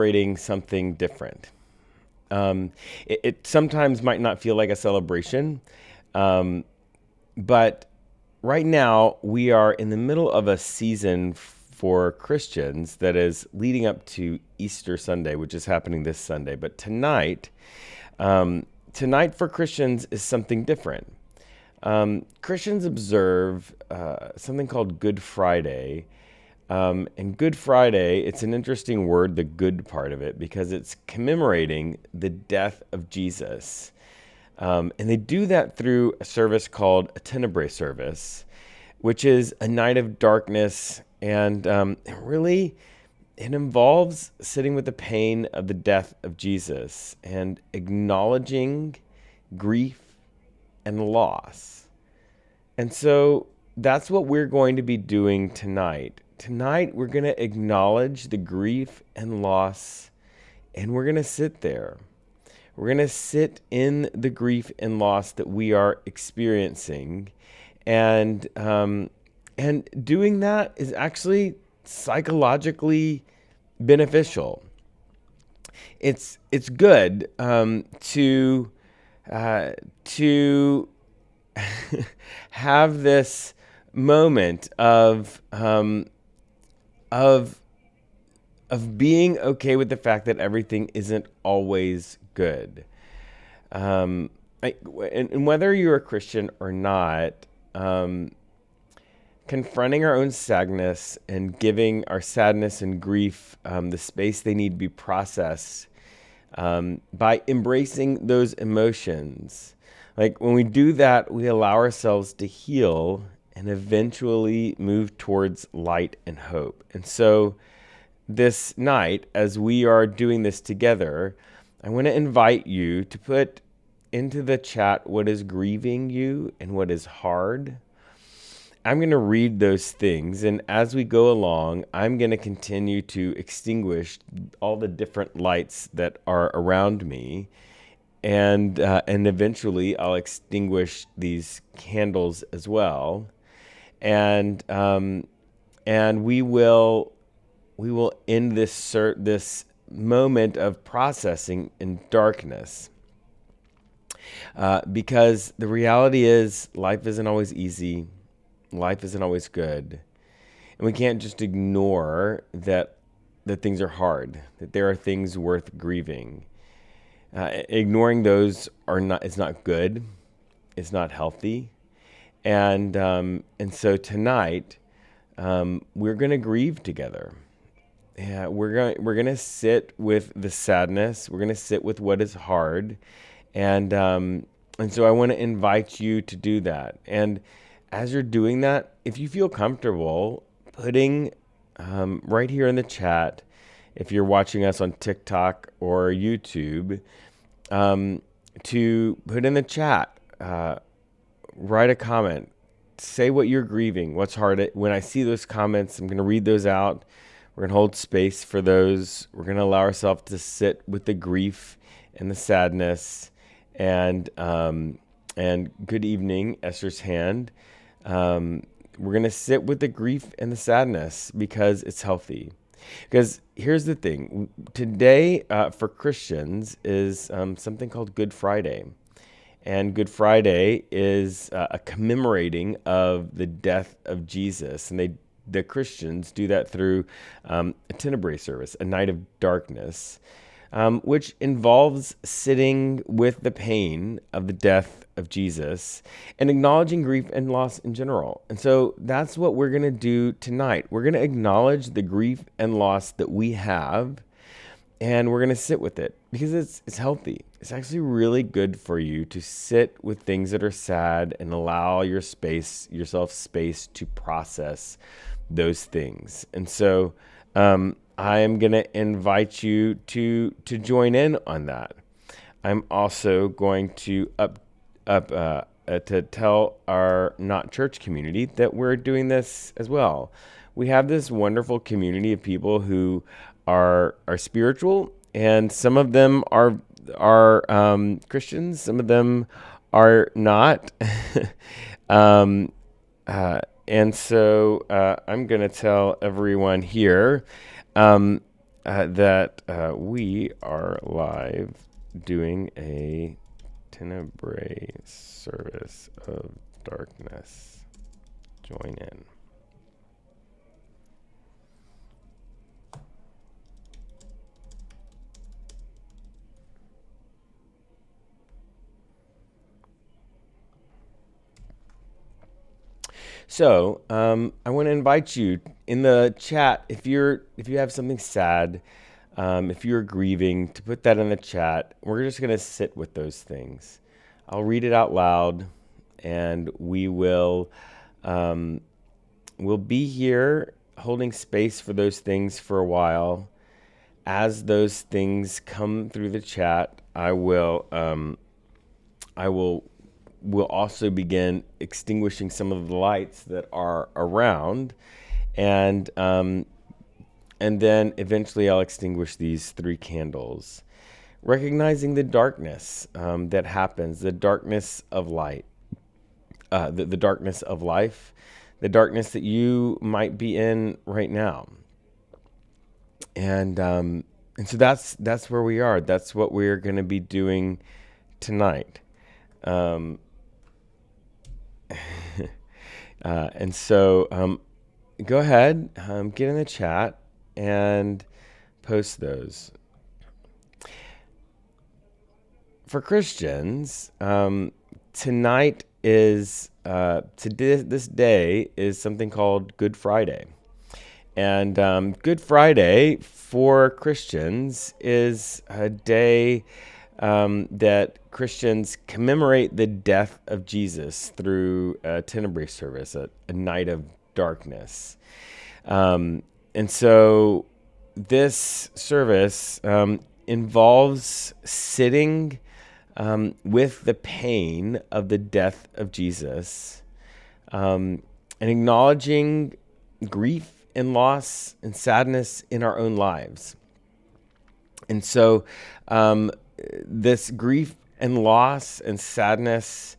celebrating something different. It sometimes might not feel like a celebration, um, but right now we are in the middle of a season for Christians that is leading up to Easter Sunday, which is happening this Sunday. But um, tonight for Christians is something different. Christians observe something called Good Friday. And Good Friday, it's an interesting word, the good part of it, because it's commemorating the death of Jesus. And they do that through a service called a tenebrae service, which is a night of darkness. And really, it involves sitting with the pain of the death of Jesus and acknowledging grief and loss. And so that's what we're going to be doing tonight. Tonight, we're going to acknowledge the grief and loss, and we're going to sit there. We're going to sit in the grief and loss that we are experiencing. And doing that is actually psychologically beneficial. It's good to have this moment of being okay with the fact that everything isn't always good. And whether you're a Christian or not, confronting our own sadness and giving our sadness and grief the space they need to be processed by embracing those emotions. Like when we do that, we allow ourselves to heal and eventually move towards light and hope. And so this night, as we are doing this together, I want to invite you to put into the chat what is grieving you and what is hard. I'm going to read those things, and as we go along, I'm going to continue to extinguish all the different lights that are around me, and eventually I'll extinguish these candles as well, and we will end this moment of processing in darkness. Because the reality is life isn't always easy. Life isn't always good. And we can't just ignore that things are hard, that there are things worth grieving. Ignoring those is not good. It's not healthy. And so tonight, we're going to grieve together. Yeah, we're going to sit with the sadness. We're going to sit with what is hard. And so I want to invite you to do that. And as you're doing that, if you feel comfortable putting right here in the chat, if you're watching us on TikTok or YouTube, to put in the chat, write a comment, say what you're grieving, what's hard. When I see those comments, I'm going to read those out. We're going to hold space for those. We're going to allow ourselves to sit with the grief and the sadness. And good evening, Esther's hand. We're going to sit with the grief and the sadness because it's healthy. Because here's the thing. Today, for Christians, is something called Good Friday. And Good Friday is a commemorating of the death of Jesus. And the Christians do that through a tenebrae service, a night of darkness, which involves sitting with the pain of the death of Jesus and acknowledging grief and loss in general. And so that's what we're going to do tonight. We're going to acknowledge the grief and loss that we have, and we're going to sit with it because it's healthy. It's actually really good for you to sit with things that are sad and allow yourself space to process those things. And so I am going to invite you to join in on that. I'm also going to to tell our not church community that we're doing this as well. We have this wonderful community of people who are spiritual, and some of them are Christians, some of them are not. And so I'm going to tell everyone here, that we are live doing a Tenebrae service of darkness. Join in. So I want to invite you in the chat if you have something sad, if you're grieving, to put that in the chat. We're just going to sit with those things. I'll read it out loud, and we'll be here holding space for those things for a while. As those things come through the chat, we'll also begin extinguishing some of the lights that are around, and then eventually I'll extinguish these 3 candles, recognizing the darkness that happens, the darkness of light, the darkness of life, the darkness that you might be in right now, and so that's where we are. That's what we're going to be doing tonight. And so go ahead, get in the chat and post those. For Christians, tonight is this day is something called Good Friday. And Good Friday for Christians is a day that Christians commemorate the death of Jesus through a Tenebrae service, a night of darkness. And so this service involves sitting with the pain of the death of Jesus, and acknowledging grief and loss and sadness in our own lives. And so this grief and loss and sadness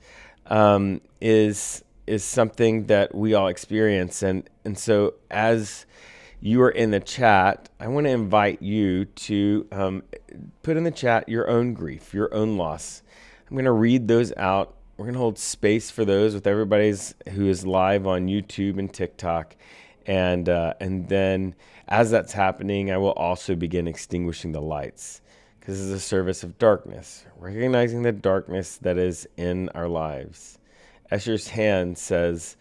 is something that we all experience. And so as you are in the chat, I want to invite you to put in the chat your own grief, your own loss. I'm going to read those out. We're going to hold space for those with everybody's who is live on YouTube and TikTok. And then as that's happening, I will also begin extinguishing the lights, because this is a service of darkness, recognizing the darkness that is in our lives. Escher's hand says,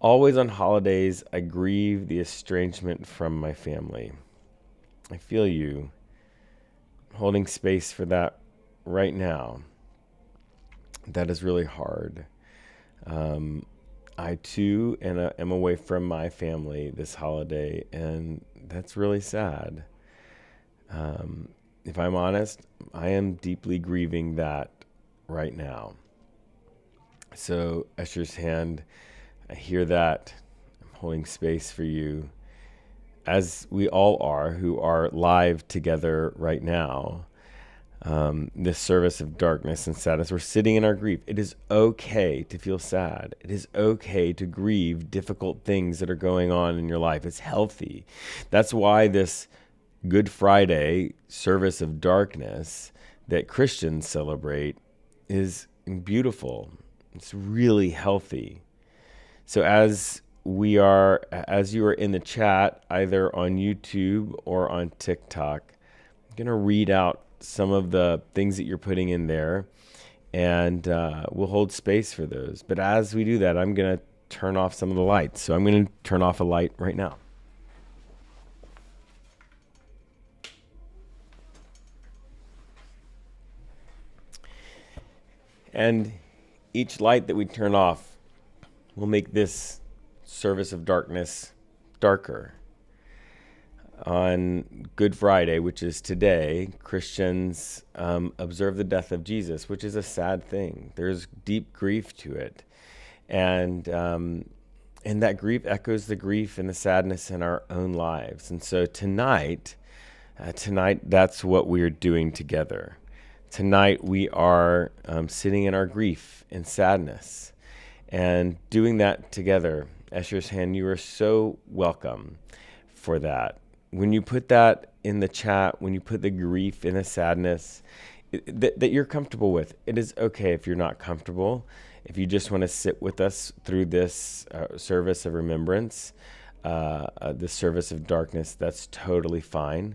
always on holidays, I grieve the estrangement from my family. I feel you holding space for that right now. That is really hard. I too am away from my family this holiday, and that's really sad. If I'm honest, I am deeply grieving that right now. So Escher's hand, I hear that. I'm holding space for you, as we all are who are live together right now. This service of darkness and sadness, we're sitting in our grief. It is okay to feel sad. It is okay to grieve difficult things that are going on in your life. It's healthy. That's why this Good Friday service of darkness that Christians celebrate is beautiful. It's really healthy. So as you are in the chat, either on YouTube or on TikTok, I'm going to read out some of the things that you're putting in there, and we'll hold space for those. But as we do that, I'm going to turn off some of the lights. So I'm going to turn off a light right now. And each light that we turn off will make this service of darkness darker. On Good Friday, which is today, Christians observe the death of Jesus, which is a sad thing. There's deep grief to it. And that grief echoes the grief and the sadness in our own lives. And so tonight, that's what we're doing together. Tonight we are sitting in our grief and sadness and doing that together. Escher's hand, you are so welcome for that. when you put that in the chat, when you put the grief and the sadness that you're comfortable with, it is okay if you're not comfortable. If you just want to sit with us through this service of remembrance, this service of darkness, that's totally fine.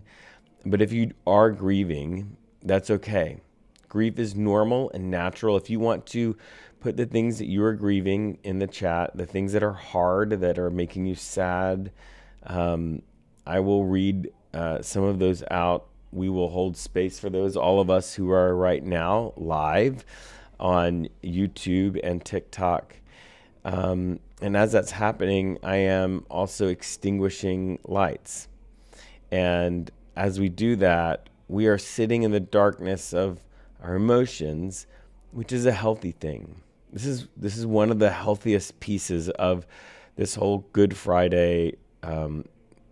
But if you are grieving, that's okay. Grief is normal and natural. If you want to put the things that you are grieving in the chat, the things that are hard, that are making you sad, I will read some of those out. We will hold space for those. All of us who are right now live on YouTube and TikTok. And as that's happening, I am also extinguishing lights. And as we do that, we are sitting in the darkness of our emotions, which is a healthy thing. This is one of the healthiest pieces of this whole Good Friday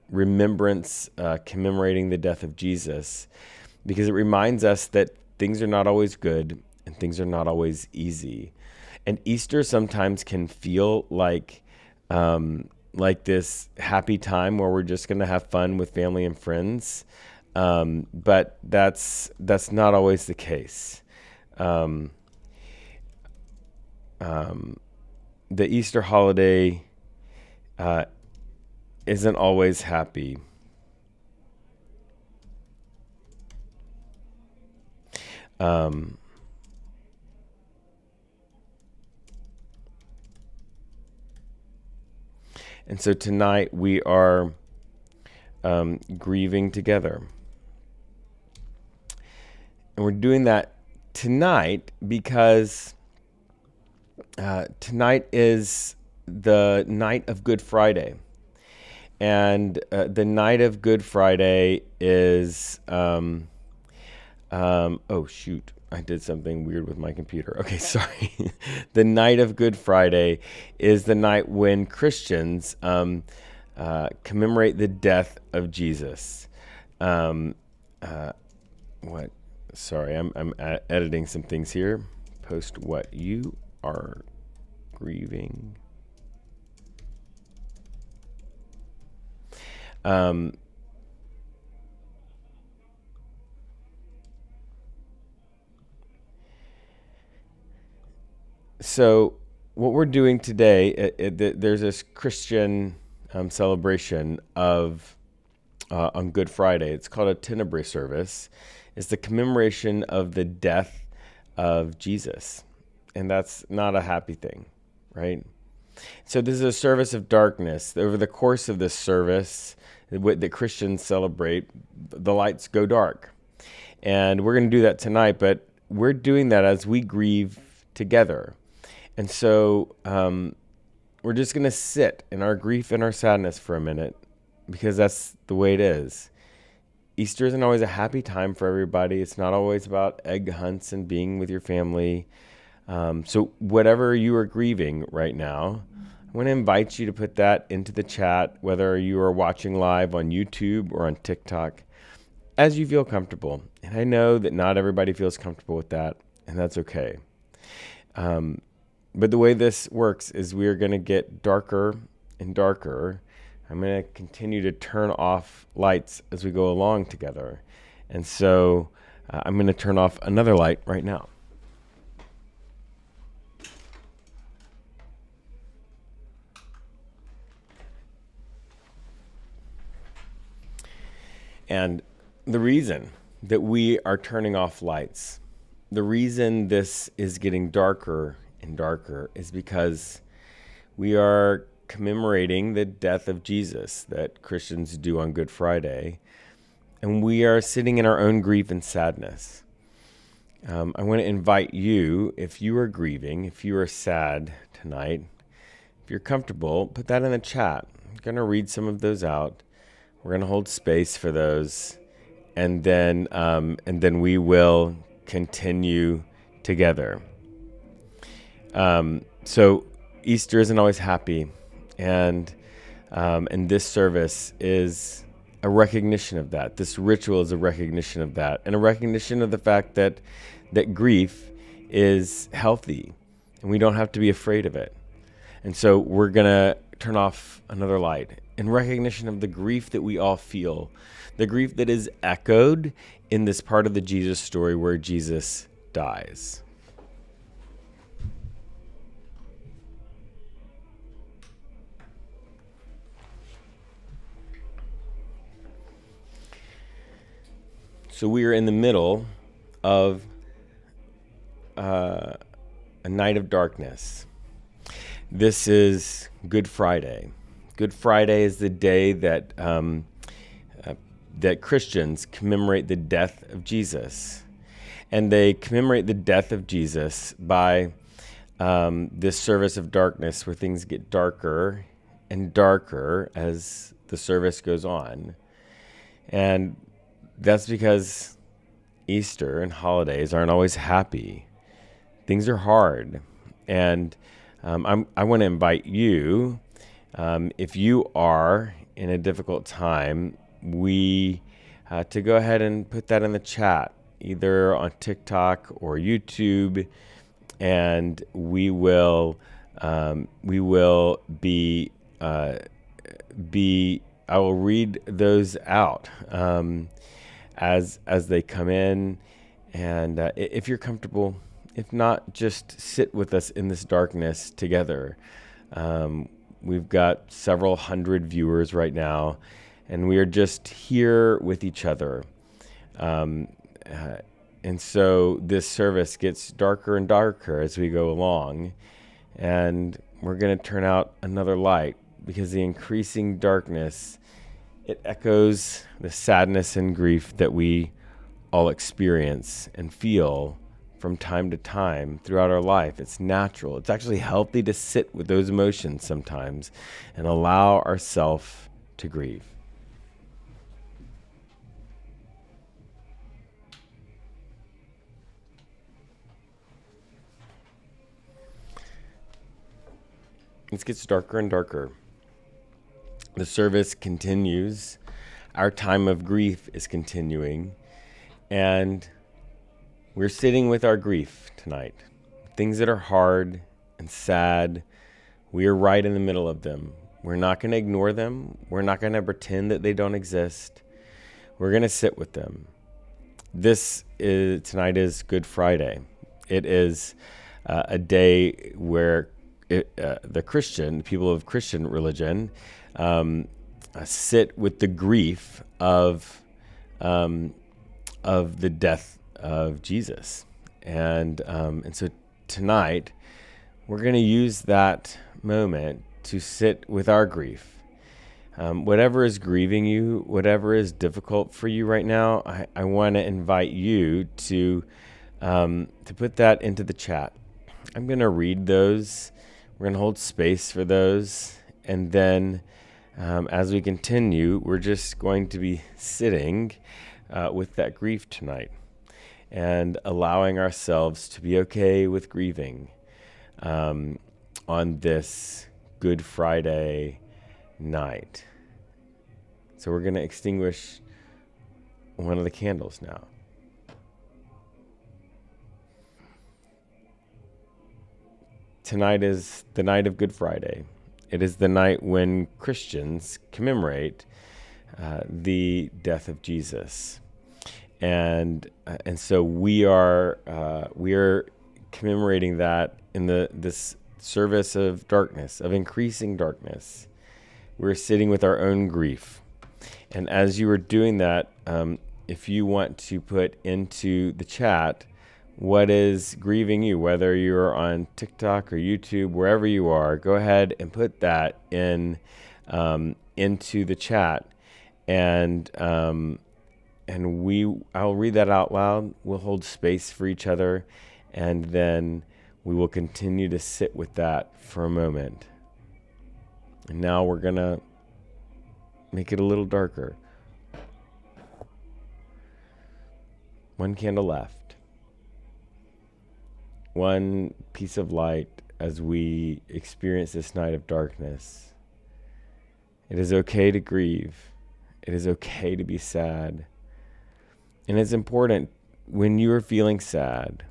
remembrance, commemorating the death of Jesus, because it reminds us that things are not always good and things are not always easy. And Easter sometimes can feel like this happy time where we're just going to have fun with family and friends. But that's not always the case. The Easter holiday isn't always happy. And so tonight we are grieving together. And we're doing that tonight because tonight is the night of Good Friday. And the night of Good Friday is, oh shoot, I did something weird with my computer. Okay, sorry. The night of Good Friday is the night when Christians commemorate the death of Jesus. What? Sorry, I'm editing some things here. Post what you are grieving. So what we're doing today, there's this Christian celebration of on Good Friday. It's called a Tenebrae service. It's the commemoration of the death of Jesus, and that's not a happy thing, right? So this is a service of darkness. Over the course of this service that Christians celebrate, the lights go dark. And we're going to do that tonight, but we're doing that as we grieve together. And so we're just going to sit in our grief and our sadness for a minute, because that's the way it is. Easter isn't always a happy time for everybody. It's not always about egg hunts and being with your family. So whatever you are grieving right now, I want to invite you to put that into the chat, whether you are watching live on YouTube or on TikTok, as you feel comfortable. And I know that not everybody feels comfortable with that, and that's okay. But the way this works is we are going to get darker and darker. I'm going to continue to turn off lights as we go along together. And so I'm going to turn off another light right now. And the reason that we are turning off lights, the reason this is getting darker and darker, is because we are commemorating the death of Jesus that Christians do on Good Friday. And we are sitting in our own grief and sadness. I want to invite you, if you are grieving, if you are sad tonight, if you're comfortable, put that in the chat. I'm going to read some of those out. We're going to hold space for those, and then we will continue together. So Easter isn't always happy, and this service is a recognition of that. This ritual is a recognition of that, and a recognition of the fact that grief is healthy, and we don't have to be afraid of it. And so we're going to turn off another light. in recognition of the grief that we all feel, the grief that is echoed in this part of the Jesus story where Jesus dies. So we are in the middle of a night of darkness. This is Good Friday. Good Friday is the day that that Christians commemorate the death of Jesus, and they commemorate the death of Jesus by this service of darkness, where things get darker and darker as the service goes on, and that's because Easter and holidays aren't always happy. Things are hard. And I want to invite you, if you are in a difficult time, to go ahead and put that in the chat, either on TikTok or YouTube, and we will be I will read those out as they come in, and if you're comfortable, if not, just sit with us in this darkness together. We've got several hundred viewers right now, and we are just here with each other. And so this service gets darker and darker as we go along, and we're going to turn out another light, because the increasing darkness, it echoes the sadness and grief that we all experience and feel from time to time throughout our life. It's natural. It's actually healthy to sit with those emotions sometimes and allow ourselves to grieve. It gets darker and darker. The service continues. Our time of grief is continuing. And we're sitting with our grief tonight. Things that are hard and sad, we are right in the middle of them. We're not going to ignore them. We're not going to pretend that they don't exist. We're going to sit with them. Tonight is Good Friday. It is a day where the people of Christian religion, sit with the grief of the death of Jesus, and so tonight we're going to use that moment to sit with our grief. Whatever is grieving you, whatever is difficult for you right now, I want to invite you to put that into the chat. I'm going to read those. We're going to hold space for those, and then as we continue, we're just going to be sitting with that grief tonight and allowing ourselves to be okay with grieving on this Good Friday night. So we're going to extinguish one of the candles now. Tonight is the night of Good Friday. It is the night when Christians commemorate the death of Jesus, and so we are commemorating that in this service of darkness, of increasing darkness. We're sitting with our own grief, and as you are doing that, if you want to put into the chat what is grieving you, whether you're on TikTok or YouTube, wherever you are, go ahead and put that into the chat, and I'll read that out loud. We'll hold space for each other, and then we will continue to sit with that for a moment. And now we're gonna make it a little darker. One candle left. One piece of light as we experience this night of darkness. It is okay to grieve. It is okay to be sad. And it's important when you are feeling sad,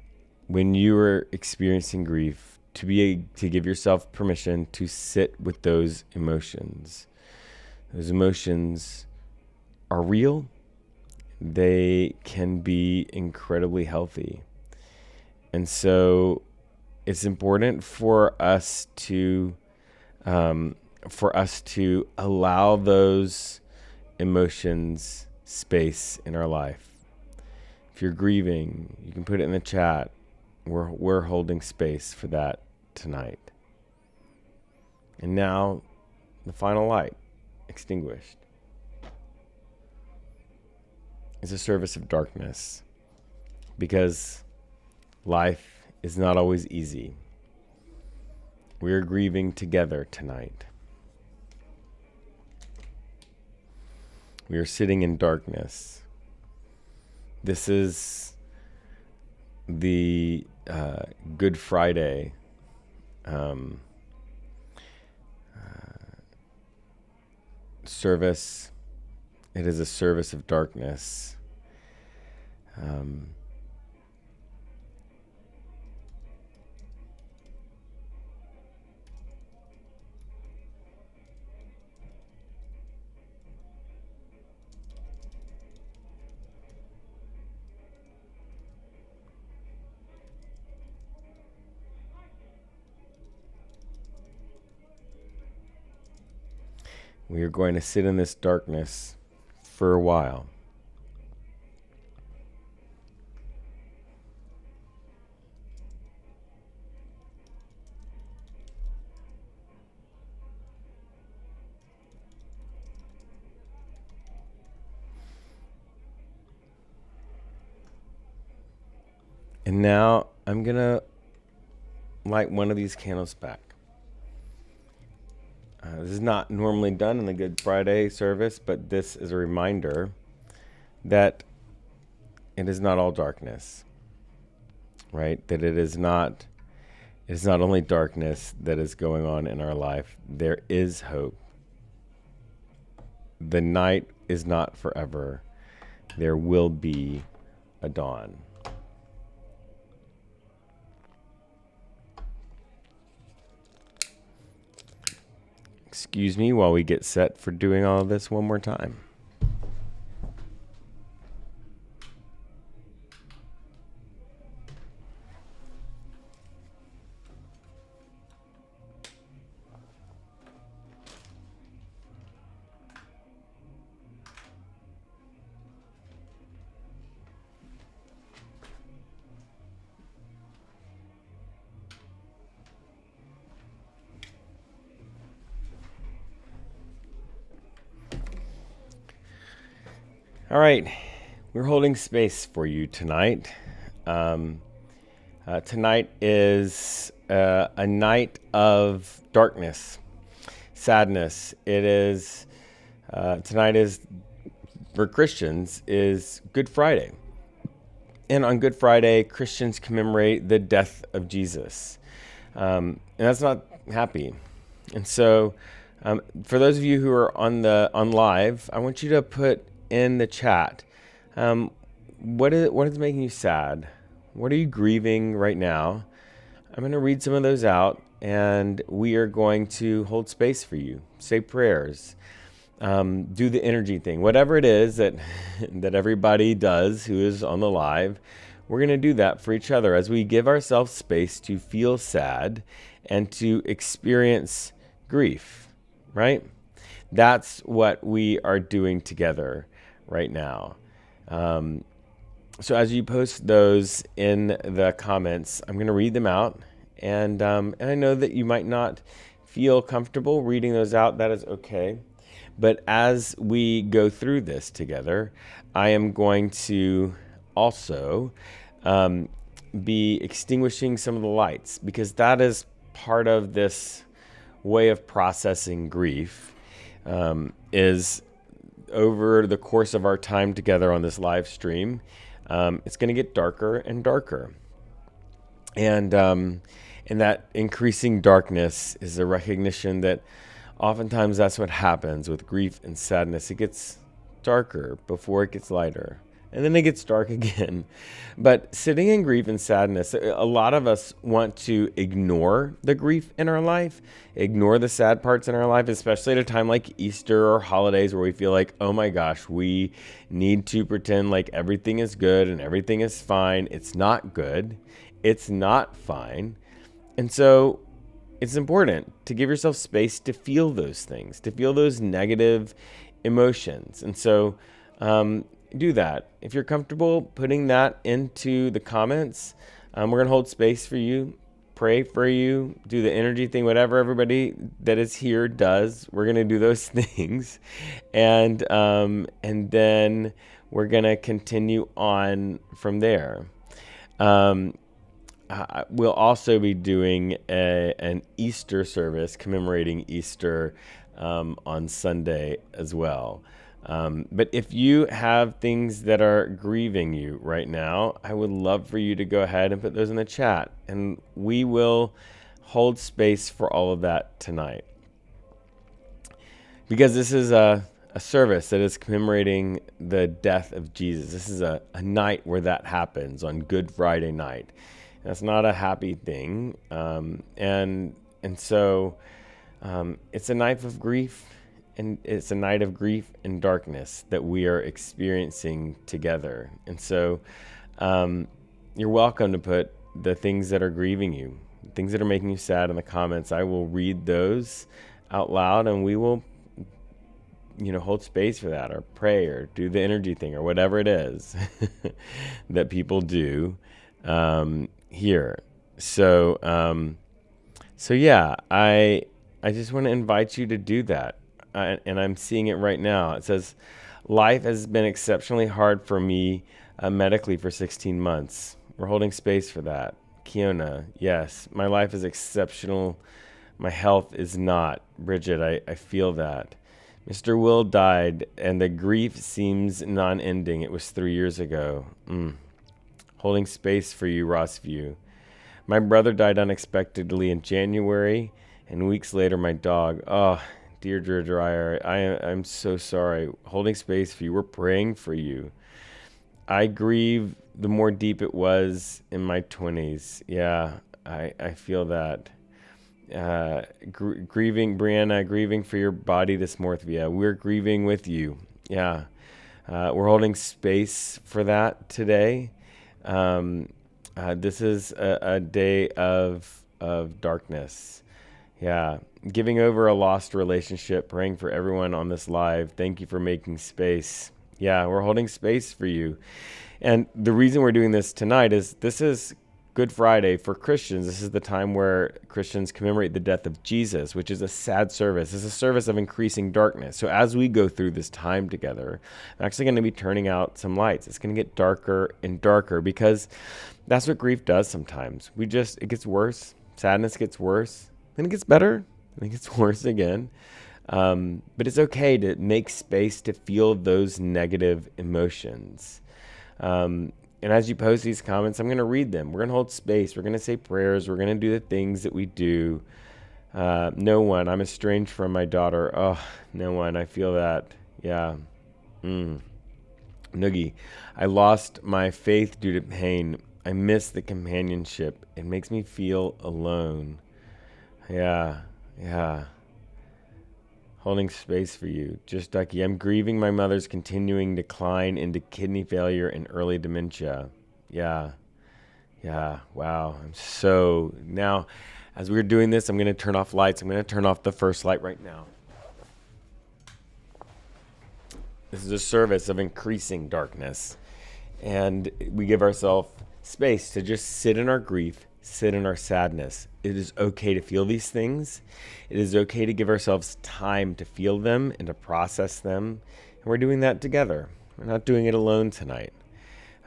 when you are experiencing grief, to give yourself permission to sit with those emotions. Those emotions are real. They can be incredibly healthy. And so it's important for us to allow those emotions space in our life. If you're grieving, you can put it in the chat. We're holding space for that tonight. And now, the final light, extinguished, is a service of darkness, because life is not always easy. We are grieving together tonight. We are sitting in darkness. This is the Good Friday service. It is a service of darkness. We are going to sit in this darkness for a while. And now I'm going to light one of these candles back. This is not normally done in the Good Friday service, but this is a reminder that it is not all darkness, right? That it is not only darkness that is going on in our life. There is hope. The night is not forever. There will be a dawn. Excuse me while we get set for doing all of this one more time. All right, we're holding space for you tonight. Tonight is a night of darkness, sadness. It is tonight is for Christians is Good Friday, and on Good Friday, Christians commemorate the death of Jesus, and that's not happy. And so, for those of you who are on live, I want you to put in the chat, what is making you sad? What are you grieving right now? I'm going to read some of those out, and we are going to hold space for you. Say prayers, do the energy thing, whatever it is that everybody does who is on the live. We're going to do that for each other as we give ourselves space to feel sad and to experience grief, right? That's what we are doing together right now. So as you post those in the comments, I'm going to read them out. And I know that you might not feel comfortable reading those out. That is okay. But as we go through this together, I am going to also be extinguishing some of the lights, because that is part of this way of processing grief, is over the course of our time together on this live stream, it's going to get darker and darker. And that increasing darkness is a recognition that oftentimes that's what happens with grief and sadness. It gets darker before it gets lighter. and then it gets dark again. But sitting in grief and sadness, a lot of us want to ignore the grief in our life, ignore the sad parts in our life, especially at a time like Easter or holidays where we feel like, oh my gosh, we need to pretend like everything is good and everything is fine. It's not good. It's not fine. And so it's important to give yourself space to feel those things, to feel those negative emotions. And so do that. If you're comfortable putting that into the comments, we're going to hold space for you, pray for you, do the energy thing, whatever everybody that is here does. We're going to do those things. And then we're going to continue on from there. We'll also be doing an Easter service commemorating Easter on Sunday as well. But if you have things that are grieving you right now, I would love for you to go ahead and put those in the chat, and we will hold space for all of that tonight. Because this is a service that is commemorating the death of Jesus. This is a night where that happens on Good Friday night. That's not a happy thing. And so it's a night of grief. And it's a night of grief and darkness that we are experiencing together. And so you're welcome to put the things that are grieving you, things that are making you sad in the comments. I will read those out loud, and we will, hold space for that, or pray, or do the energy thing, or whatever it is that people do here. So yeah, I just want to invite you to do that. And I'm seeing it right now. It says, life has been exceptionally hard for me medically for 16 months. We're holding space for that. Kiona, yes, my life is exceptional. My health is not. Bridget, I feel that. Mr. Will died, and the grief seems non-ending. It was 3 years ago. Holding space for you, Rossview. My brother died unexpectedly in January, and weeks later, my dog. Oh, Deirdre Dreyer, I'm so sorry. Holding space for you. We're praying for you. I grieve the more deep it was in my 20s. Yeah, I feel that. Grieving, Brianna, grieving for your body dysmorphia. We're grieving with you. Yeah. We're holding space for that today. This is a day of darkness. Yeah. Giving over a lost relationship, praying for everyone on this live. Thank you for making space. Yeah, we're holding space for you. And the reason we're doing this tonight is this is Good Friday for Christians. This is the time where Christians commemorate the death of Jesus, which is a sad service. It's a service of increasing darkness. So as we go through this time together, I'm actually going to be turning out some lights. It's going to get darker and darker because that's what grief does sometimes. It gets worse. Sadness gets worse. Then it gets better. Then it gets worse again. But it's okay to make space to feel those negative emotions. And as you post these comments, I'm going to read them. We're going to hold space. We're going to say prayers. We're going to do the things that we do. No one. I'm estranged from my daughter. Oh, no one. I feel that. Yeah. Noogie. I lost my faith due to pain. I miss the companionship. It makes me feel alone. Yeah. Holding space for you. Just Ducky. I'm grieving my mother's continuing decline into kidney failure and early dementia. Yeah. Wow. Now, as we're doing this, I'm going to turn off lights. I'm going to turn off the first light right now. This is a service of increasing darkness. And we give ourselves space to just sit in our grief, sit in our sadness. It is okay to feel these things. It is okay to give ourselves time to feel them and to process them. And we're doing that together. We're not doing it alone tonight.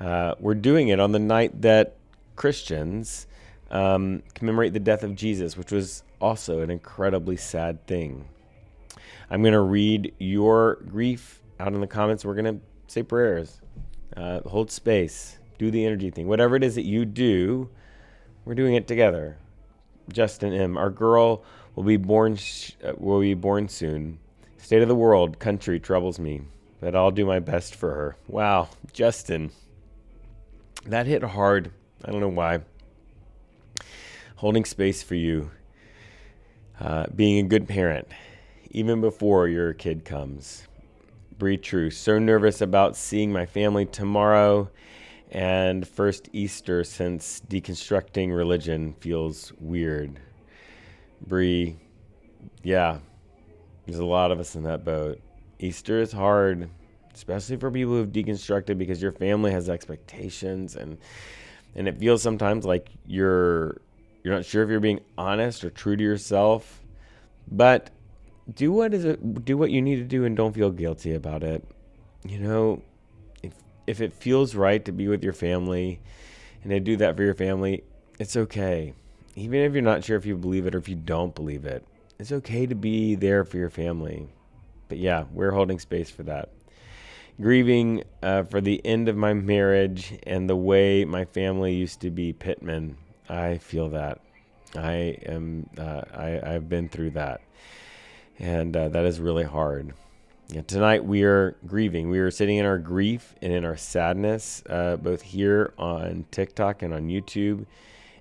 We're doing it on the night that Christians commemorate the death of Jesus, which was also an incredibly sad thing. I'm going to read your grief out in the comments. We're going to say prayers, hold space, do the energy thing. Whatever it is that you do, we're doing it together. Justin M. Our girl will be born soon. State of the world, country troubles me. but I'll do my best for her. Wow, Justin, that hit hard. I don't know why. Holding space for you, being a good parent, even before your kid comes. Breathe true. So nervous about seeing my family tomorrow, and first Easter since deconstructing religion feels weird. Bree, yeah, there's a lot of us in that boat. Easter is hard, especially for people who've deconstructed, because your family has expectations, and it feels sometimes like you're not sure if you're being honest or true to yourself. But do what you need to do, and don't feel guilty about it. You know, if it feels right to be with your family and to do that for your family, it's okay. Even if you're not sure if you believe it or if you don't believe it, it's okay to be there for your family. But yeah, we're holding space for that. Grieving for the end of my marriage and the way my family used to be pitmen. I feel that. I've been through that. And that is really hard. Yeah, tonight we are grieving. We are sitting in our grief and in our sadness, both here on TikTok and on YouTube.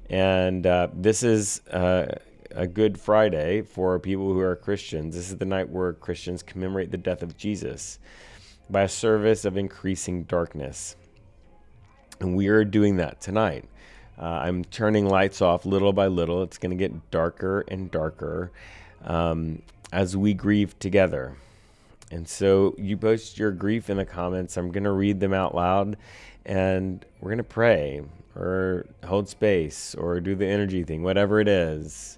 And this is a Good Friday for people who are Christians. This is the night where Christians commemorate the death of Jesus by a service of increasing darkness. And we are doing that tonight. I'm turning lights off little by little. It's going to get darker and darker as we grieve together. And so you post your grief in the comments. I'm going to read them out loud, and we're going to pray or hold space or do the energy thing, whatever it is.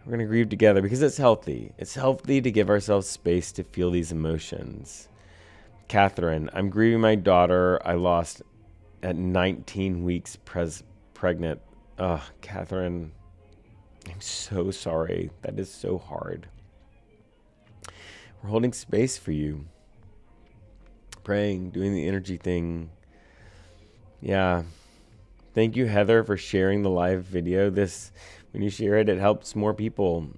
We're going to grieve together because it's healthy. It's healthy to give ourselves space to feel these emotions. Catherine, I'm grieving my daughter I lost at 19 weeks pregnant. Catherine, I'm so sorry. That is so hard. We're holding space for you. Praying, doing the energy thing. Yeah. Thank you, Heather, for sharing the live video. When you share it, it helps more people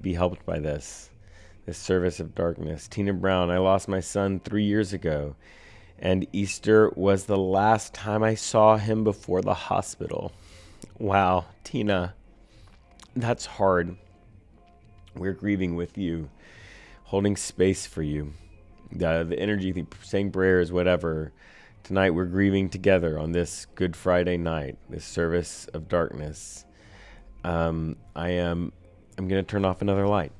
be helped by this service of darkness. Tina Brown, I lost my son 3 years ago, and Easter was the last time I saw him before the hospital. Wow, Tina, that's hard. We're grieving with you, holding space for you. The energy, saying prayers, whatever. Tonight we're grieving together on this Good Friday night, this service of darkness. I'm going to turn off another light.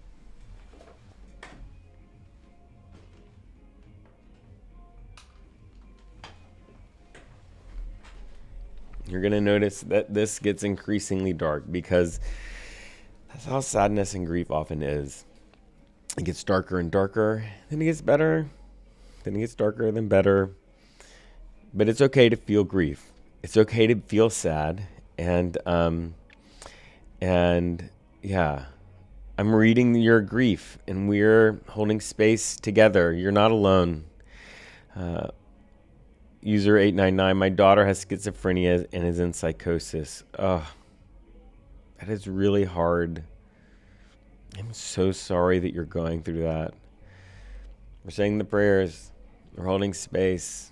You're going to notice that this gets increasingly dark, because that's how sadness and grief often is. It gets darker and darker, then it gets better, then it gets darker, then better. But it's okay to feel grief. It's okay to feel sad. And yeah, I'm reading your grief, and we're holding space together. You're not alone. User 899, my daughter has schizophrenia and is in psychosis. Oh, that is really hard. I'm so sorry that you're going through that. We're saying the prayers. We're holding space.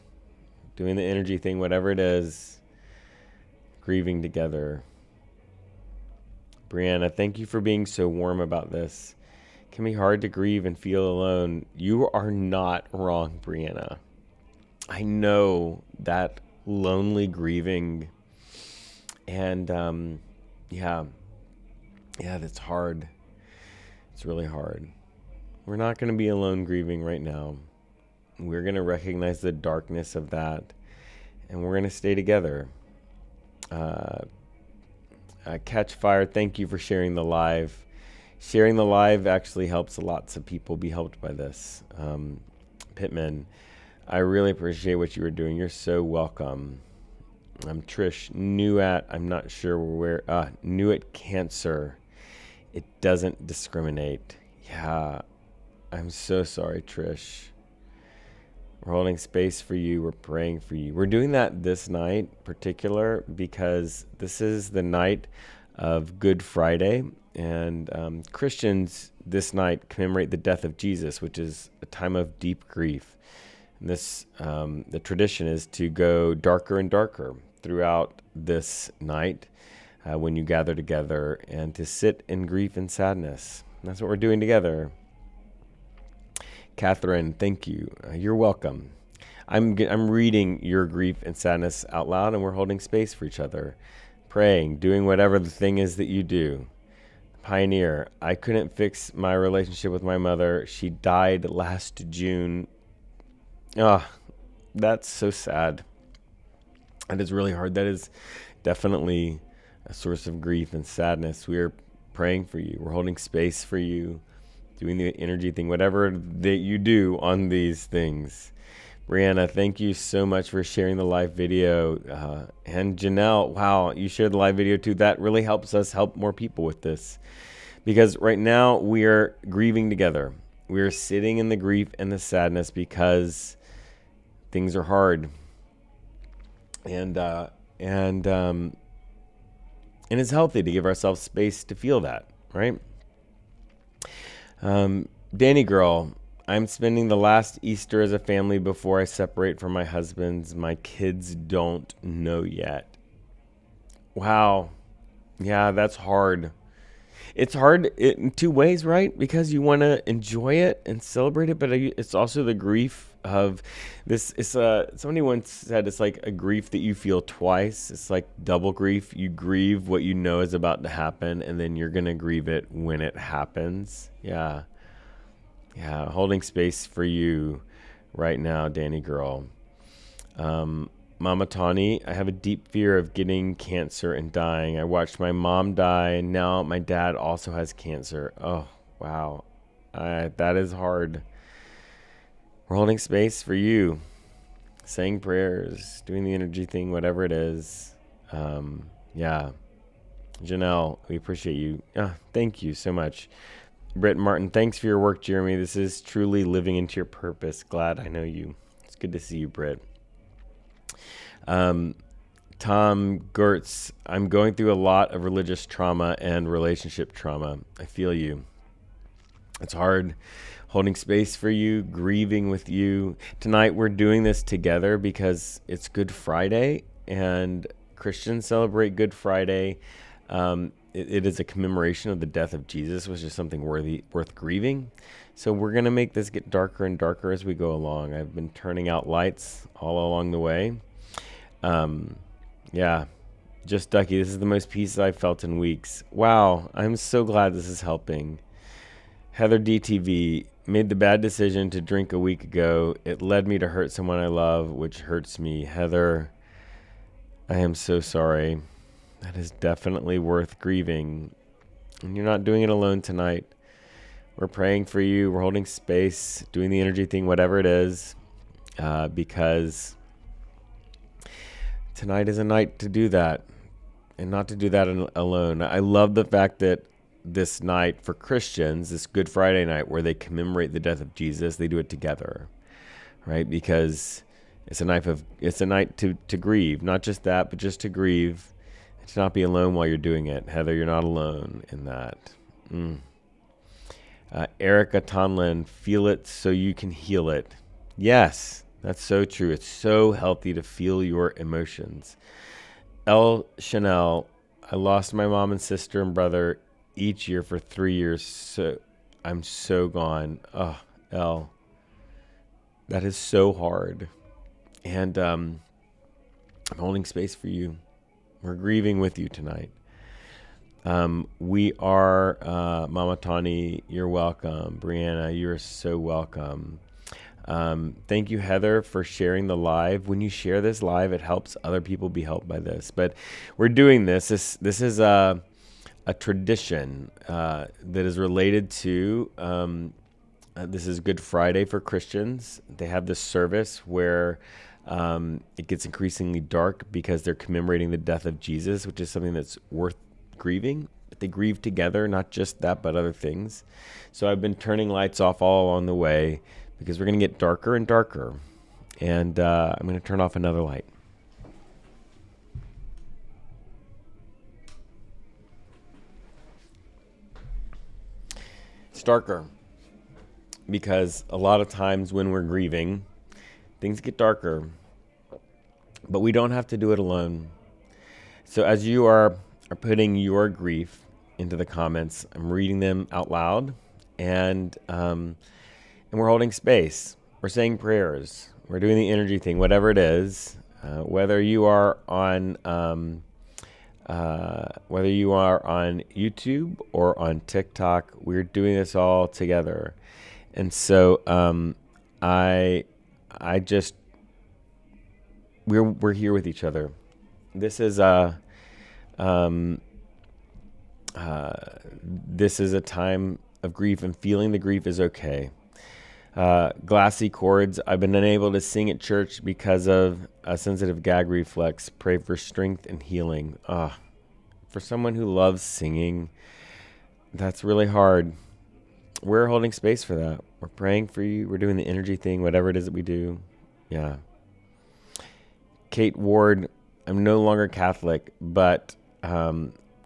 Doing the energy thing, whatever it is. Grieving together. Brianna, thank you for being so warm about this. It can be hard to grieve and feel alone. You are not wrong, Brianna. I know that lonely grieving, and yeah, that's hard. It's really hard. We're not going to be alone grieving right now. We're going to recognize the darkness of that, and we're going to stay together. Catch Fire, thank you for sharing the live. Sharing the live actually helps lots of people be helped by this. Pittman, I really appreciate what you were doing. You're so welcome. Trish, I'm not sure where, cancer. It doesn't discriminate. Yeah, I'm so sorry, Trish. We're holding space for you. We're praying for you. We're doing that this night particular because this is the night of Good Friday. And Christians this night commemorate the death of Jesus, which is a time of deep grief. And the tradition is to go darker and darker throughout this night when you gather together, and to sit in grief and sadness. And that's what we're doing together. Catherine, thank you. You're welcome. I'm reading your grief and sadness out loud, and we're holding space for each other, praying, doing whatever the thing is that you do. Pioneer, I couldn't fix my relationship with my mother. She died last June. Ah, that's so sad. That is really hard. That is definitely a source of grief and sadness. We are praying for you. We're holding space for you, doing the energy thing, whatever that you do on these things. Brianna, thank you so much for sharing the live video. And Janelle, wow, you shared the live video too. That really helps us help more people with this. Because right now we are grieving together. We are sitting in the grief and the sadness because things are hard. And it's healthy to give ourselves space to feel that, right? Danny girl, I'm spending the last Easter as a family before I separate from my husband's. My kids don't know yet. Wow. Yeah, that's hard. It's hard in two ways, right? Because you want to enjoy it and celebrate it, but it's also the grief of this. Somebody once said it's like a grief that you feel twice. It's like double grief. You grieve what you know is about to happen, and then you're going to grieve it when it happens. Yeah. Yeah, holding space for you right now, Danny girl. Mama Tawny, I have a deep fear of getting cancer and dying. I watched my mom die, and now my dad also has cancer. Oh, wow. That is hard. We're holding space for you, saying prayers, doing the energy thing, whatever it is. Yeah. Janelle, we appreciate you. Thank you so much. Britt Martin, thanks for your work, Jeremy. This is truly living into your purpose. Glad I know you. It's good to see you, Britt. Tom Gertz, I'm going through a lot of religious trauma and relationship trauma. I feel you. It's hard holding space for you, grieving with you. Tonight we're doing this together because it's Good Friday, and Christians celebrate Good Friday. It is a commemoration of the death of Jesus, which is something worth grieving. So we're going to make this get darker and darker as we go along. I've been turning out lights all along the way. Yeah, just Ducky, this is the most peace I've felt in weeks. Wow, I'm so glad this is helping. Heather DTV, made the bad decision to drink a week ago. It led me to hurt someone I love, which hurts me. Heather, I am so sorry. That is definitely worth grieving. And you're not doing it alone tonight. We're praying for you. We're holding space, doing the energy thing, whatever it is, because tonight is a night to do that, and not to do that alone. I love the fact that this night for Christians, this Good Friday night where they commemorate the death of Jesus, they do it together, right? Because it's a night to grieve, not just that, but just to grieve. To not be alone while you're doing it. Heather, you're not alone in that. Erica Tonlin, feel it so you can heal it. Yes, that's so true. It's so healthy to feel your emotions. L. Chanel, I lost my mom and sister and brother each year for 3 years. So I'm so gone. Oh, L. That is so hard. And I'm holding space for you. We're grieving with you tonight. We are, Mama Tawny, you're welcome. Brianna, you're so welcome. Thank you, Heather, for sharing the live. When you share this live, it helps other people be helped by this. But we're doing this. This is a tradition that is related to, this is Good Friday for Christians. They have this service where it gets increasingly dark because they're commemorating the death of Jesus, which is something that's worth grieving. But they grieve together, not just that, but other things. So I've been turning lights off all along the way because we're going to get darker and darker. And I'm going to turn off another light. gets darker because a lot of times when we're grieving, things get darker, but we don't have to do it alone. So as you are putting your grief into the comments, I'm reading them out loud, and we're holding space. We're saying prayers. We're doing the energy thing, whatever it is. Whether you are on YouTube or on TikTok, we're doing this all together. And so we're here with each other. This is a time of grief, and feeling the grief is okay. Glassy chords. I've been unable to sing at church because of a sensitive gag reflex. Pray for strength and healing. For someone who loves singing, that's really hard. We're holding space for that. We're praying for you. We're doing the energy thing, whatever it is that we do. Yeah. Kate Ward, I'm no longer Catholic, but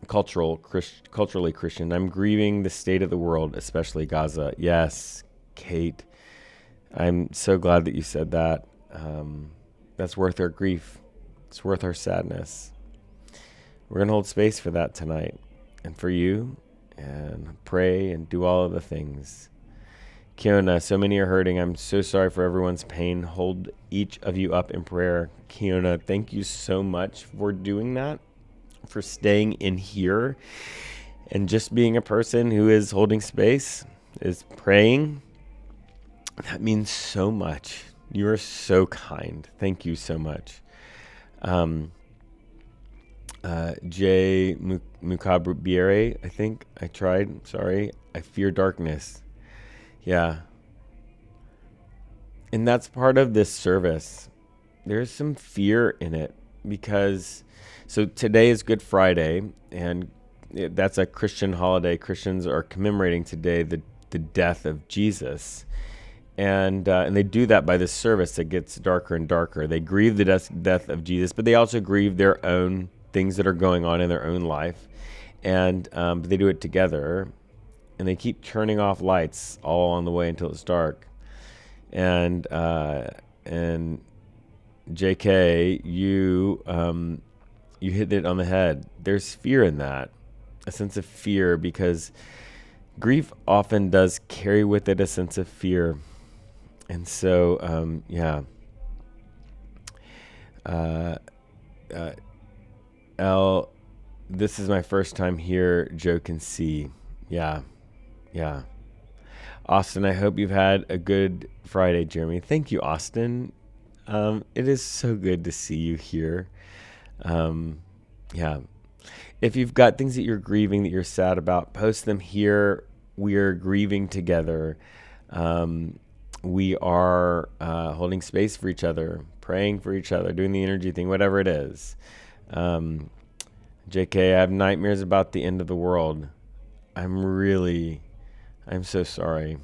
culturally Christian. I'm grieving the state of the world, especially Gaza. Yes, Kate. I'm so glad that you said that. That's worth our grief. It's worth our sadness. We're going to hold space for that tonight and for you, and pray and do all of the things. Kiona, so many are hurting. I'm so sorry for everyone's pain. Hold each of you up in prayer. Kiona, thank you so much for doing that, for staying in here and just being a person who is holding space, is praying. That means so much. You are so kind. Thank you so much. Jay Mukabiere, I think I tried. Sorry. I fear darkness. Yeah. And that's part of this service. There's some fear in it because, so today is Good Friday, and that's a Christian holiday. Christians are commemorating today the death of Jesus. And they do that by this service that gets darker and darker. They grieve the death of Jesus, but they also grieve their own things that are going on in their own life. And but they do it together. And they keep turning off lights all on the way until it's dark. And JK, you hit it on the head. There's fear in that, a sense of fear, because grief often does carry with it a sense of fear. And so, yeah. L, this is my first time here. Joe can see. Yeah. Yeah. Austin, I hope you've had a good Friday, Jeremy. Thank you, Austin. It is so good to see you here. Yeah. If you've got things that you're grieving, that you're sad about, post them here. We are grieving together. We are holding space for each other, praying for each other, doing the energy thing, whatever it is. JK, I have nightmares about the end of the world. I'm so sorry.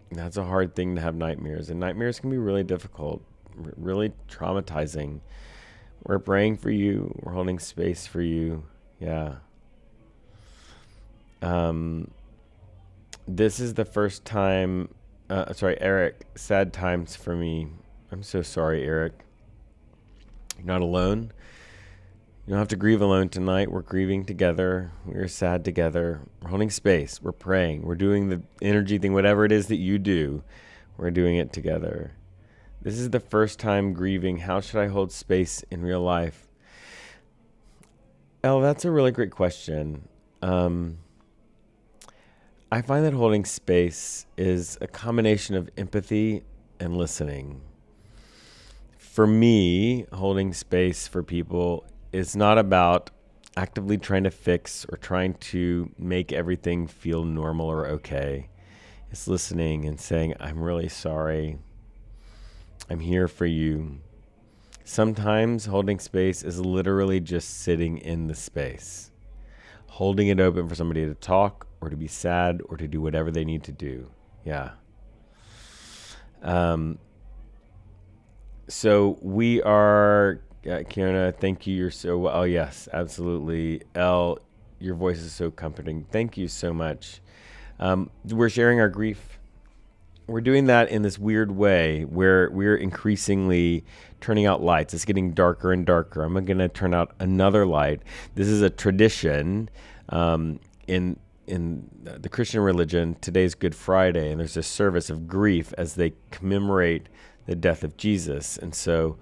That's a hard thing to have nightmares. And nightmares can be really difficult, really traumatizing. We're praying for you. We're holding space for you. Yeah. This is the first time, Eric, sad times for me. I'm so sorry, Eric. You're not alone. You don't have to grieve alone tonight. We're grieving together. We're sad together. We're holding space. We're praying. We're doing the energy thing, whatever it is that you do. We're doing it together. This is the first time grieving. How should I hold space in real life? Elle, that's a really great question. I find that holding space is a combination of empathy and listening. For me, holding space for people is not about actively trying to fix or trying to make everything feel normal or okay. It's listening and saying, I'm really sorry. I'm here for you. Sometimes holding space is literally just sitting in the space, holding it open for somebody to talk or to be sad or to do whatever they need to do. Yeah. So we are, Kiona, thank you. You're so well. Oh, yes, absolutely. Elle, your voice is so comforting. Thank you so much. We're sharing our grief. We're doing that in this weird way where we're increasingly turning out lights. It's getting darker and darker. I'm going to turn out another light. This is a tradition in the Christian religion. Today's Good Friday, and there's a service of grief as they commemorate the death of Jesus. And so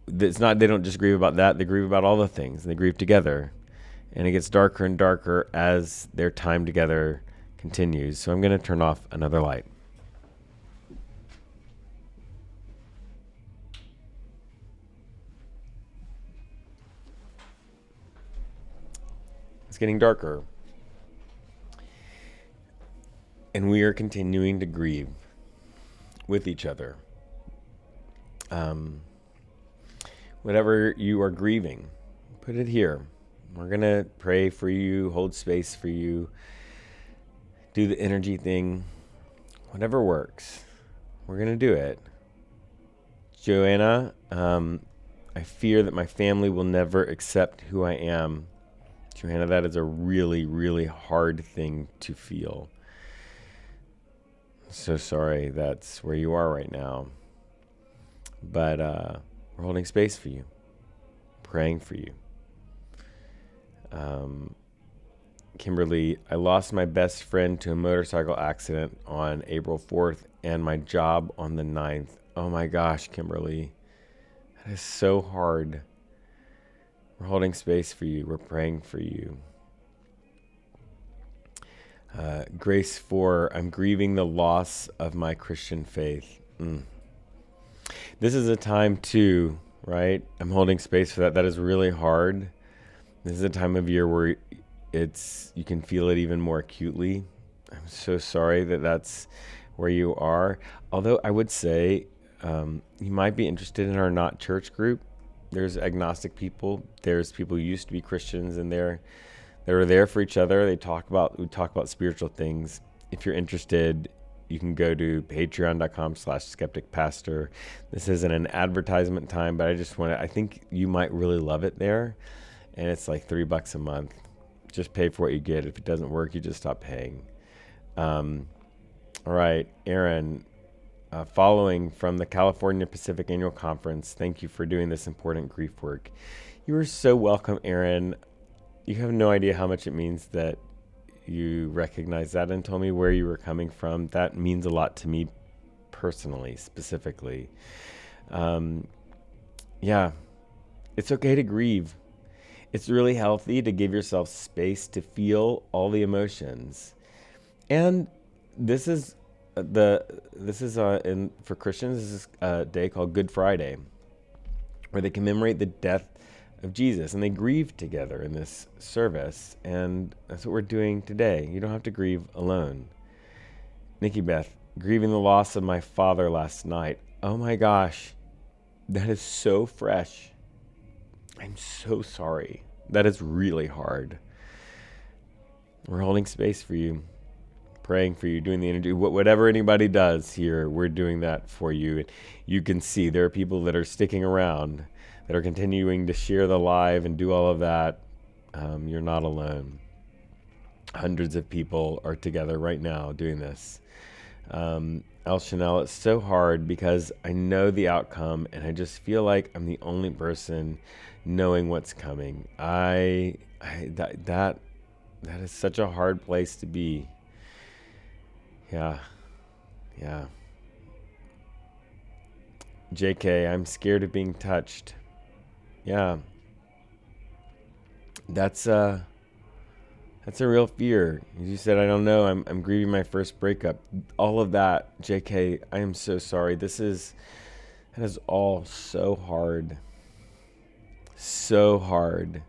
it's not, they don't just grieve about that, they grieve about all the things, and they grieve together. And it gets darker and darker as their time together continues. So I'm going to turn off another light. It's getting darker. And we are continuing to grieve with each other. Whatever you are grieving, put it here. We're going to pray for you, hold space for you, do the energy thing, whatever works. We're going to do it. Joanna, I fear that my family will never accept who I am. Joanna, that is a really, really hard thing to feel. So sorry that's where you are right now. But we're holding space for you, praying for you. Kimberly, I lost my best friend to a motorcycle accident on April 4th and my job on the 9th. Oh my gosh, Kimberly. That is so hard. We're holding space for you. We're praying for you. Grace 4, I'm grieving the loss of my Christian faith. This is a time too, right? I'm holding space for that. That is really hard. This is a time of year where you can feel it even more acutely. I'm so sorry that that's where you are. Although I would say you might be interested in our Not Church group. There's agnostic people. There's people who used to be Christians, and they're there for each other. We talk about spiritual things. If you're interested, you can go to patreon.com/skepticpastor. This isn't an advertisement time, but I think you might really love it there. And it's like $3 a month. Just pay for what you get. If it doesn't work, you just stop paying. All right, Aaron, following from the California Pacific Annual Conference, thank you for doing this important grief work. You are so welcome, Aaron. You have no idea how much it means that you recognize that and told me where you were coming from. That means a lot to me personally, specifically. Yeah, it's okay to grieve. It's really healthy to give yourself space to feel all the emotions. And this is for Christians, this is a day called Good Friday, where they commemorate the death of Jesus, and they grieve together in this service. And that's what we're doing today. You don't have to grieve alone. Nikki Beth, grieving the loss of my father last night. Oh my gosh, that is so fresh. I'm so sorry. That is really hard. We're holding space for you, praying for you, doing the energy. Whatever anybody does here, we're doing that for you. And you can see there are people that are sticking around, that are continuing to share the live and do all of that. You're not alone. Hundreds of people are together right now doing this. El Chanel, it's so hard because I know the outcome and I just feel like I'm the only person knowing what's coming. That is such a hard place to be. Yeah. JK, I'm scared of being touched. Yeah. That's a real fear. As you said, I don't know. I'm grieving my first breakup. All of that, JK, I am so sorry. That is all so hard. So hard.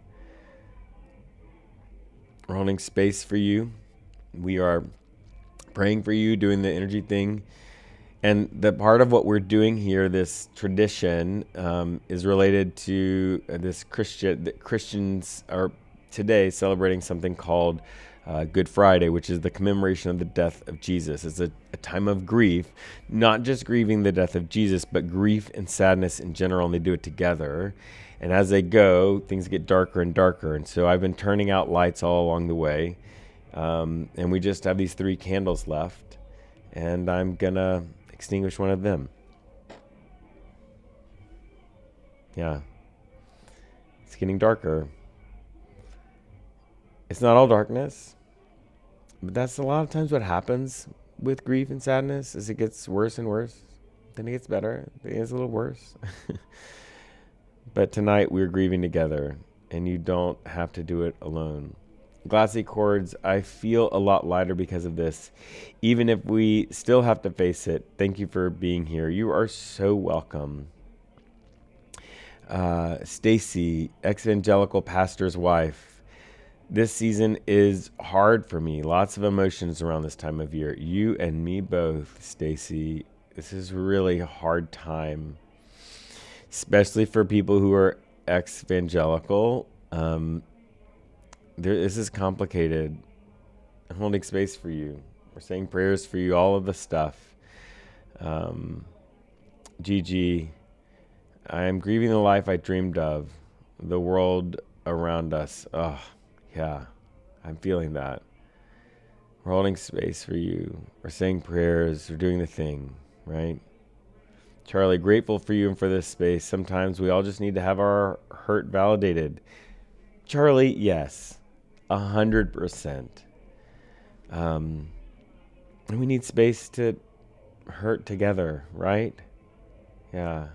We're holding space for you. We are praying for you, doing the energy thing. And the part of what we're doing here, this tradition, is related to this Christians are today celebrating something called Good Friday, which is the commemoration of the death of Jesus. It's a time of grief, not just grieving the death of Jesus, but grief and sadness in general, and they do it together. And as they go, things get darker and darker. And so I've been turning out lights all along the way. And we just have these 3 candles left, and I'm going to extinguish one of them. Yeah. It's getting darker. It's not all darkness, but that's a lot of times what happens with grief and sadness is it gets worse and worse. Then it gets better. Then it gets a little worse. But tonight we're grieving together, and you don't have to do it alone. Glassy chords, I feel a lot lighter because of this. Even if we still have to face it, thank you for being here. You are so welcome. Stacy, ex-evangelical pastor's wife. This season is hard for me. Lots of emotions around this time of year. You and me both, Stacy. This is really a hard time, especially for people who are ex-evangelical. This is complicated. I'm holding space for you. We're saying prayers for you, all of the stuff. Gigi, I am grieving the life I dreamed of, the world around us. Oh, yeah, I'm feeling that. We're holding space for you. We're saying prayers. We're doing the thing, right? Charlie, grateful for you and for this space. Sometimes we all just need to have our hurt validated. Charlie, yes, 100%. And we need space to hurt together, right? Yeah.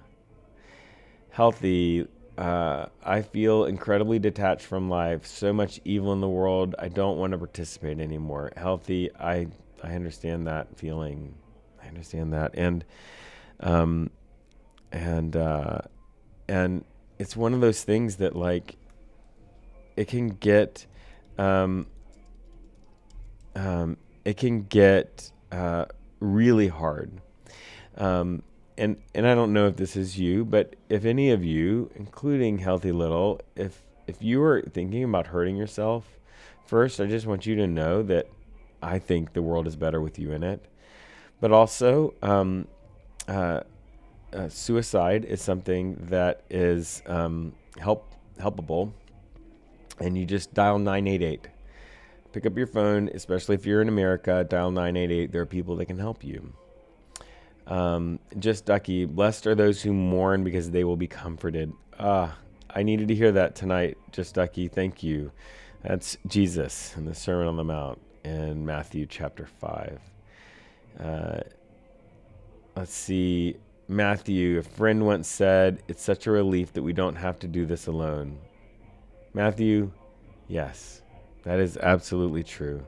Healthy. I feel incredibly detached from life. So much evil in the world. I don't want to participate anymore. Healthy. I understand that feeling. I understand that. And it's one of those things that like it can get really hard. And I don't know if this is you, but if any of you, including Healthy Little, if you are thinking about hurting yourself, first, I just want you to know that I think the world is better with you in it. But also, suicide is something that is helpable, and you just dial 988. Pick up your phone, especially if you're in America, dial 988. There are people that can help you. Just Ducky, blessed are those who mourn because they will be comforted. I needed to hear that tonight. Just Ducky, thank you. That's Jesus in the Sermon on the Mount in Matthew chapter 5. Let's see. Matthew, a friend once said, it's such a relief that we don't have to do this alone. Matthew, yes, that is absolutely true.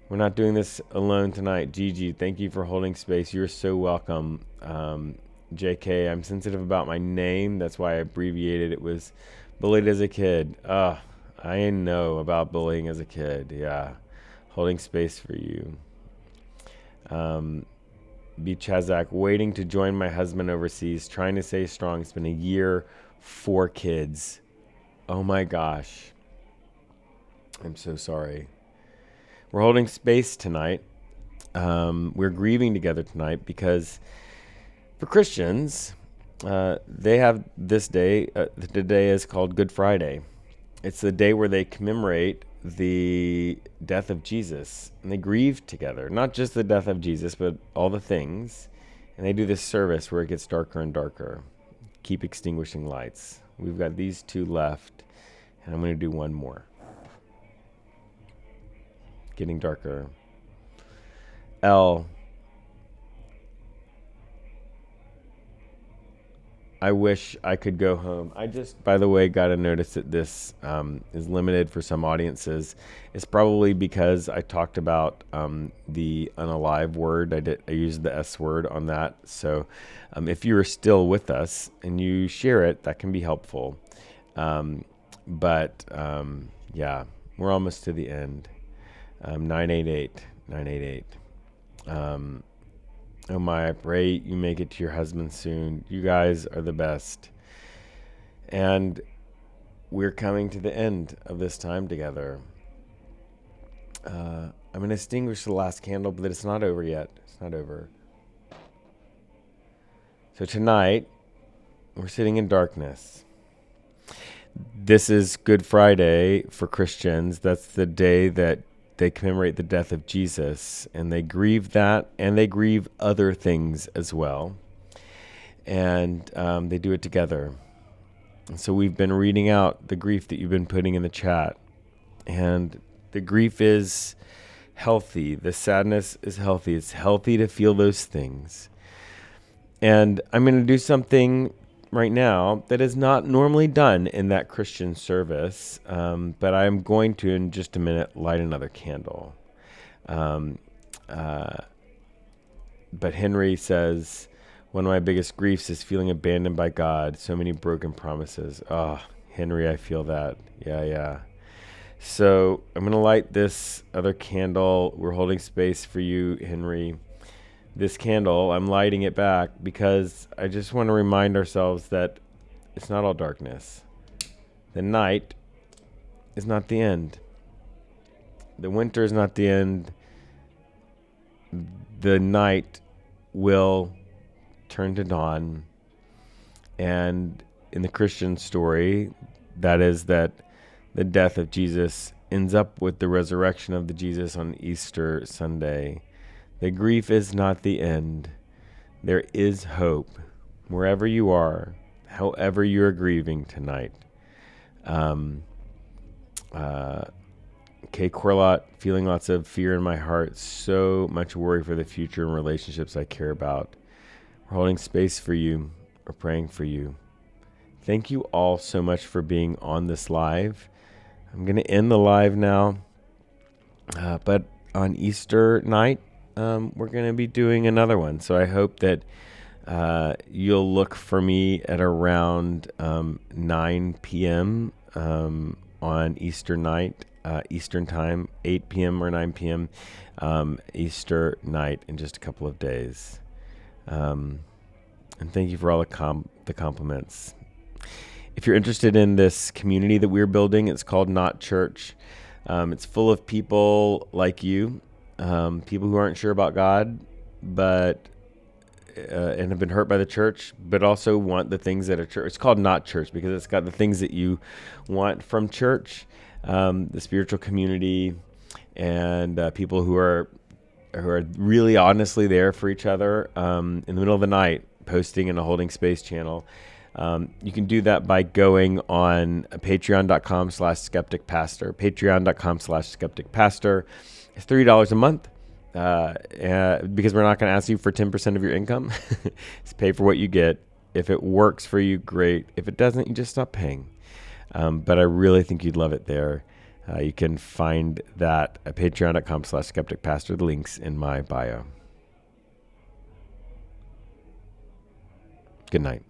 We're not doing this alone tonight. Gigi, thank you for holding space. You're so welcome. JK, I'm sensitive about my name. That's why I abbreviated. It was bullied as a kid. I know about bullying as a kid. Yeah. Holding space for you. B. Chazak, waiting to join my husband overseas, trying to stay strong. It's been a year, 4 kids. Oh my gosh. I'm so sorry. We're holding space tonight. We're grieving together tonight because for Christians, they have this day. The day is called Good Friday. It's the day where they commemorate the death of Jesus, and they grieve together. Not just the death of Jesus, but all the things. And they do this service where it gets darker and darker. Keep extinguishing lights. We've got these 2 left, and I'm going to do one more. Getting darker. L. I wish I could go home. I just, by the way, got to notice that this is limited for some audiences. It's probably because I talked about the unalive word. I used the S word on that. So if you're still with us and you share it, that can be helpful. But yeah, we're almost to the end. 988. Oh my, I pray you make it to your husband soon. You guys are the best. And we're coming to the end of this time together. I'm going to extinguish the last candle, but it's not over yet. It's not over. So tonight, we're sitting in darkness. This is Good Friday for Christians. That's the day that they commemorate the death of Jesus, and they grieve that, and they grieve other things as well. And they do it together. And so we've been reading out the grief that you've been putting in the chat. And the grief is healthy. The sadness is healthy. It's healthy to feel those things. And I'm going to do something right now that is not normally done in that Christian service, but I'm going to, in just a minute, light another candle. But Henry says, one of my biggest griefs is feeling abandoned by God. So many broken promises. Oh, Henry, I feel that. Yeah. So I'm going to light this other candle. We're holding space for you, Henry. This candle, I'm lighting it back because I just want to remind ourselves that it's not all darkness. The night is not the end. The winter is not the end. The night will turn to dawn. And in the Christian story, that is that the death of Jesus ends up with the resurrection of the Jesus on Easter Sunday. The grief is not the end. There is hope. Wherever you are, however you're grieving tonight. Kay Corlott, feeling lots of fear in my heart, so much worry for the future and relationships I care about. We're holding space for you. We're praying for you. Thank you all so much for being on this live. I'm going to end the live now. But on Easter night, we're going to be doing another one. So I hope that you'll look for me at around 9 p.m. On Easter night, Eastern time, 8 p.m. or 9 p.m. Easter night in just a couple of days. And thank you for all the compliments. If you're interested in this community that we're building, it's called Not Church. It's full of people like you. People who aren't sure about God, but and have been hurt by the church, but also want the things that are church. It's called Not Church because it's got the things that you want from church, the spiritual community, and people who are really honestly there for each other in the middle of the night, posting in a holding space channel. You can do that by going on patreon.com/skepticpastor, patreon.com/skepticpastor. It's $3 a month because we're not going to ask you for 10% of your income. Just pay for what you get. If it works for you, great. If it doesn't, you just stop paying. But I really think you'd love it there. You can find that at patreon.com/skepticpastor. The link's in my bio. Good night.